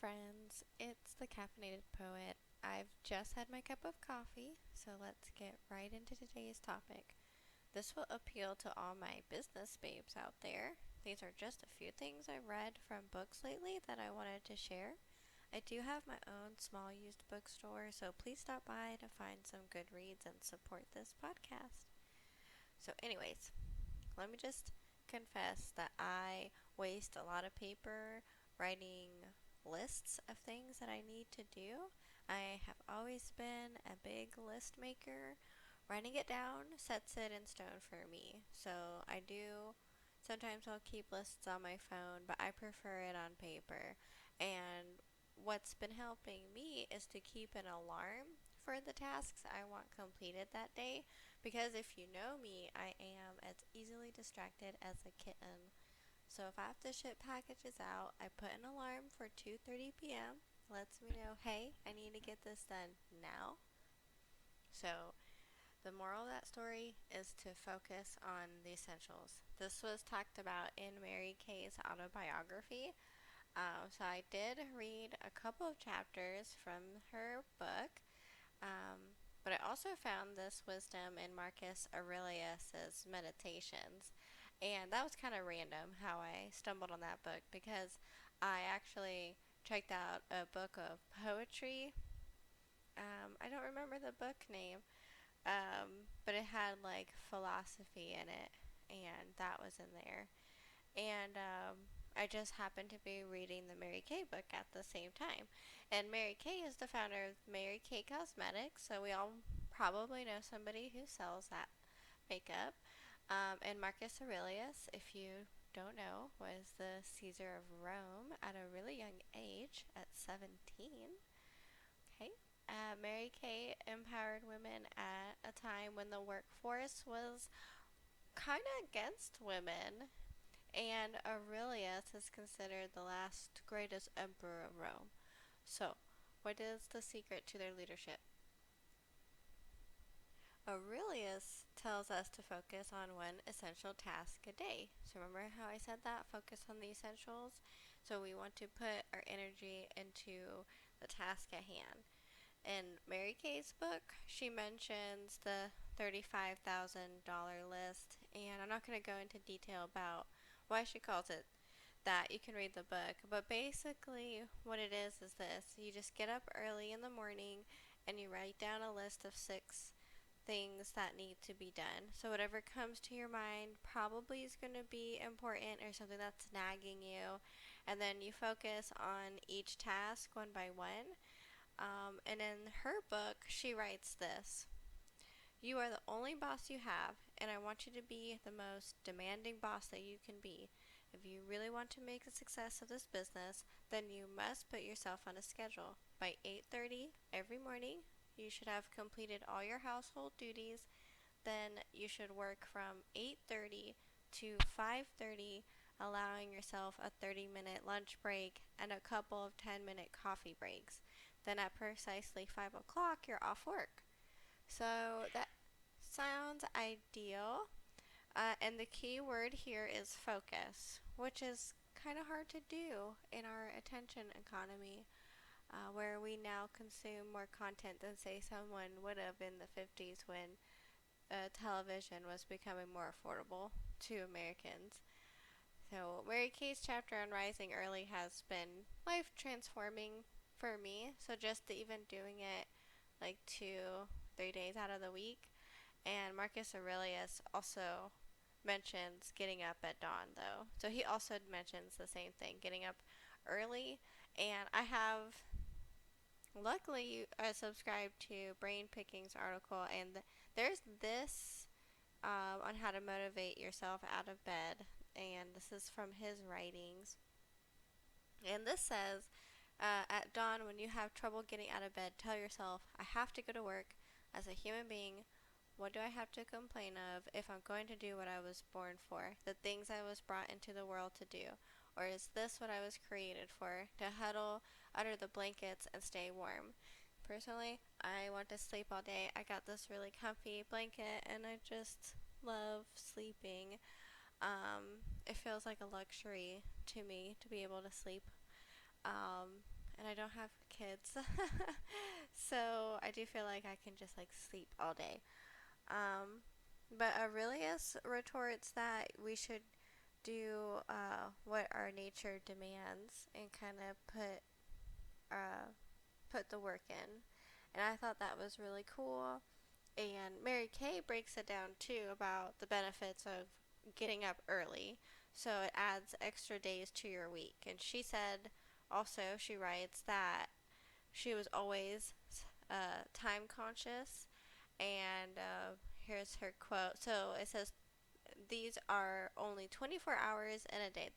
friends, it's the Caffeinated Poet. I've just had my cup of coffee, so let's get right into today's topic. This will appeal to all my business babes out there. These are just a few things I've read from books lately that I wanted to share. I do have my own small used bookstore, so please stop by to find some good reads and support this podcast. So, anyways, let me just confess that I waste a lot of paper writing lists of things that I need to do. I have always been a big list maker. Writing it down sets it in stone for me. So I do. Sometimes I'll keep lists on my phone, but I prefer it on paper. And what's been helping me is to keep an alarm for the tasks I want completed that day, because if you know me, I am as easily distracted as a kitten. So if I have to ship packages out, I put an alarm for 2:30 p.m. Lets me know, hey, I need to get this done now. So the moral of that story is to focus on the essentials. This was talked about in Mary Kay's autobiography. So I did read a couple of chapters from her book, but I also found this wisdom in Marcus Aurelius's Meditations. And that was kind of random how I stumbled on that book, because I actually checked out a book of poetry. I don't remember the book name, but it had like philosophy in it, and that was in there. And I just happened to be reading the Mary Kay book at the same time. And Mary Kay is the founder of Mary Kay Cosmetics, so we all probably know somebody who sells that makeup. And Marcus Aurelius, if you don't know, was the Caesar of Rome at a really young age, at 17. Okay. Mary Kay empowered women at a time when the workforce was kind of against women, and Aurelius is considered the last greatest emperor of Rome. So, what is the secret to their leadership? Aurelius tells us to focus on one essential task a day. So, remember how I said that? Focus on the essentials. So, we want to put our energy into the task at hand. In Mary Kay's book, she mentions the $35,000 list, and I'm not going to go into detail about why she calls it that. You can read the book, but basically what it is this: you just get up early in the morning and you write down a list of 6 things that need to be done. So whatever comes to your mind probably is going to be important, or something that's nagging you, and then you focus on each task one by one. And in her book, she writes this: you are the only boss you have, and I want you to be the most demanding boss that you can be. If you really want to make a success of this business, then you must put yourself on a schedule. By 8:30 every morning, you should have completed all your household duties. Then you should work from 8:30 to 5:30, allowing yourself a 30-minute lunch break and a couple of 10-minute coffee breaks. Then at precisely 5 o'clock, you're off work. So that sounds ideal. And the key word here is focus, which is kind of hard to do in our attention economy, where we now consume more content than, say, someone would have in the 50s, when television was becoming more affordable to Americans. So, Mary Kay's chapter on rising early has been life transforming for me. So, just even doing it like 3 days out of the week. And Marcus Aurelius also mentions getting up at dawn, though. So he also mentions the same thing, getting up early. And I have, luckily, subscribed to Brain Picking's article, and there's this on how to motivate yourself out of bed. And this is from his writings. And this says, at dawn, when you have trouble getting out of bed, tell yourself, I have to go to work. As a human being, what do I have to complain of if I'm going to do what I was born for, the things I was brought into the world to do? Or is this what I was created for, to huddle under the blankets and stay warm? Personally, I want to sleep all day. I got this really comfy blanket, and I just love sleeping. It feels like a luxury to me to be able to sleep. and I don't have kids. So I do feel like I can just like sleep all day. Um, but Aurelius retorts that we should do what our nature demands and kind of put the work in. And I thought that was really cool. And Mary Kay breaks it down too about the benefits of getting up early. So it adds extra days to your week. And she said also, she writes that she was always time conscious. And here's her quote. So it says, these are only 24 hours in a day.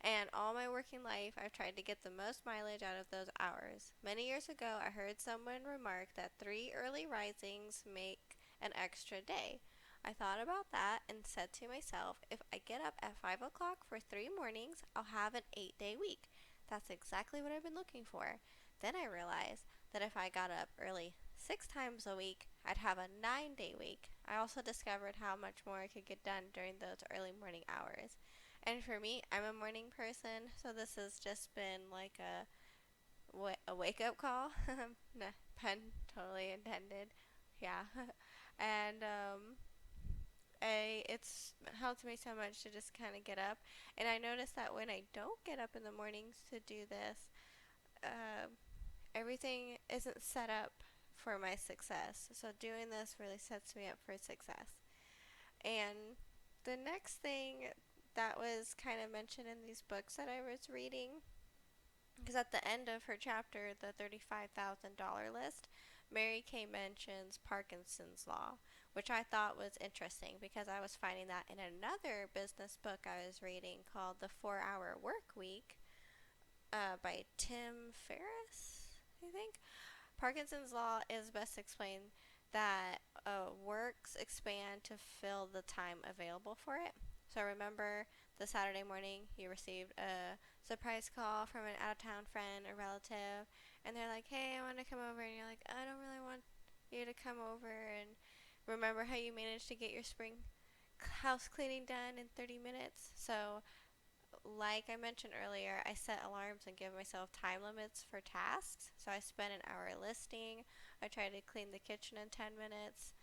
And all my working life, I've tried to get the most mileage out of those hours. Many years ago, I heard someone remark that 3 early risings make an extra day. I thought about that and said to myself, if I get up at 5 o'clock for 3 mornings, I'll have an 8 day week. That's exactly what I've been looking for. Then I realized that if I got up early 6 times a week, I'd have a 9 day week. I also discovered how much more I could get done during those early morning hours. And for me, I'm a morning person, so this has just been like a wake up call. No, pun totally intended. Yeah. And it's helped me so much to just kind of get up. And I notice that when I don't get up in the mornings to do this, uh, everything isn't set up for my success. So doing this really sets me up for success. And the next thing that was kind of mentioned in these books that I was reading, because at the end of her chapter, the $35,000 list, Mary Kay mentions Parkinson's Law, which I thought was interesting because I was finding that in another business book I was reading called The 4 Hour Work Week by Tim Ferriss, I think. Parkinson's Law is best explained that works expand to fill the time available for it. So remember the Saturday morning you received a surprise call from an out of town friend or relative, and they're like, hey, I want to come over, and you're like, I don't really want you to come over, and remember how you managed to get your spring house cleaning done in 30 minutes? So like I mentioned earlier, I set alarms and give myself time limits for tasks. So I spent an hour listing. I tried to clean the kitchen in 10 minutes.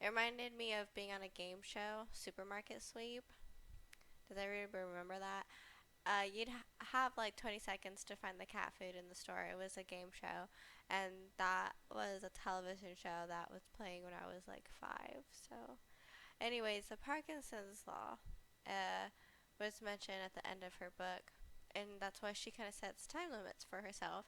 It reminded me of being on a game show, Supermarket Sweep. Does everybody remember that? You'd have like 20 seconds to find the cat food in the store. It was a game show, and that was a television show that was playing when I was like 5. So, anyways, the Parkinson's Law uh, was mentioned at the end of her book, and that's why she kind of sets time limits for herself.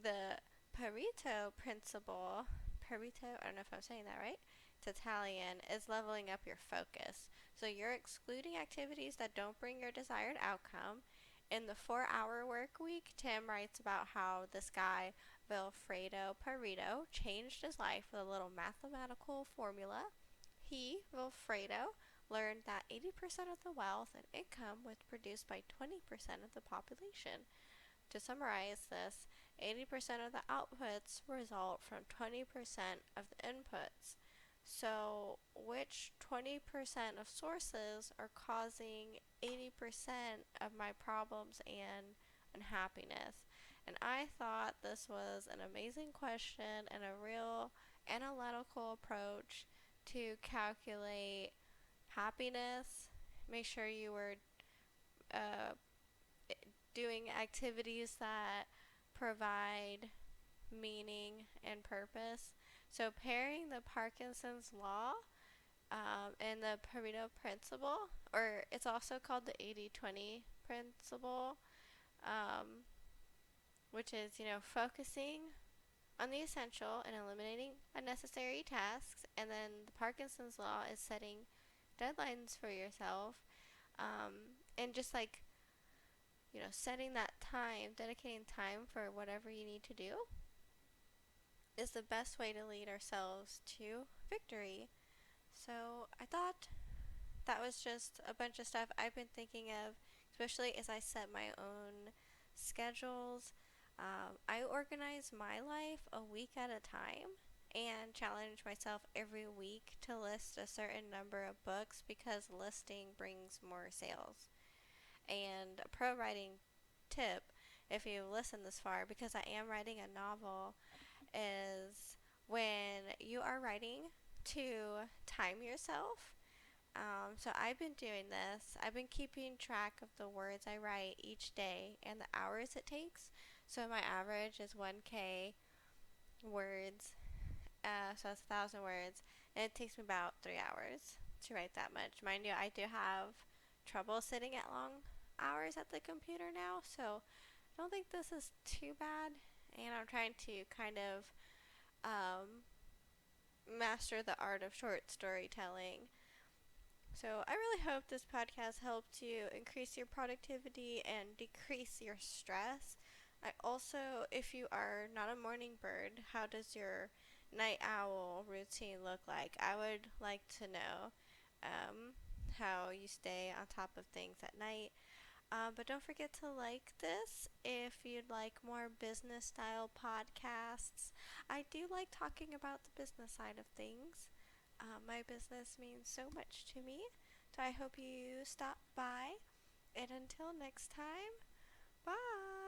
The Pareto Principal, Pareto, I don't know if I'm saying that right, it's Italian, is leveling up your focus. So you're excluding activities that don't bring your desired outcome. In the 4 Hour Work Week, Tim writes about how this guy, Vilfredo Pareto, changed his life with a little mathematical formula. He, Vilfredo, learned that 80% of the wealth and income was produced by 20% of the population. To summarize this, 80% of the outputs result from 20% of the inputs. So, which 20% of sources are causing 80% of my problems and unhappiness? And I thought this was an amazing question and a real analytical approach to calculate happiness. Make sure you were uh, doing activities that provide meaning and purpose. So, pairing the Parkinson's Law and the Pareto Principle, or it's also called the 80-20 Principle, um, which is, focusing on the essential and eliminating unnecessary tasks. And then the Parkinson's Law is setting deadlines for yourself, and just like setting that time, dedicating time for whatever you need to do is the best way to lead ourselves to victory. So I thought that was just a bunch of stuff I've been thinking of, especially as I set my own schedules. I organize my life a week at a time and challenge myself every week to list a certain number of books because listing brings more sales. And a pro writing tip if you listen this far, because I am writing a novel, is when you are writing to time yourself. So I've been doing this. I've been keeping track of the words I write each day and the hours it takes. So my average is 1K words. So it's 1,000 words, and it takes me about 3 hours to write that much. Mind you, I do have trouble sitting at long hours at the computer now, so I don't think this is too bad. And I'm trying to kind of um, master the art of short storytelling. So I really hope this podcast helped you increase your productivity and decrease your stress. I also, if you are not a morning bird, how does your night owl routine look like? I would like to know um, how you stay on top of things at night. But don't forget to like this if you'd like more business style podcasts. I do like talking about the business side of things. My business means so much to me. So I hope you stop by. And until next time, bye.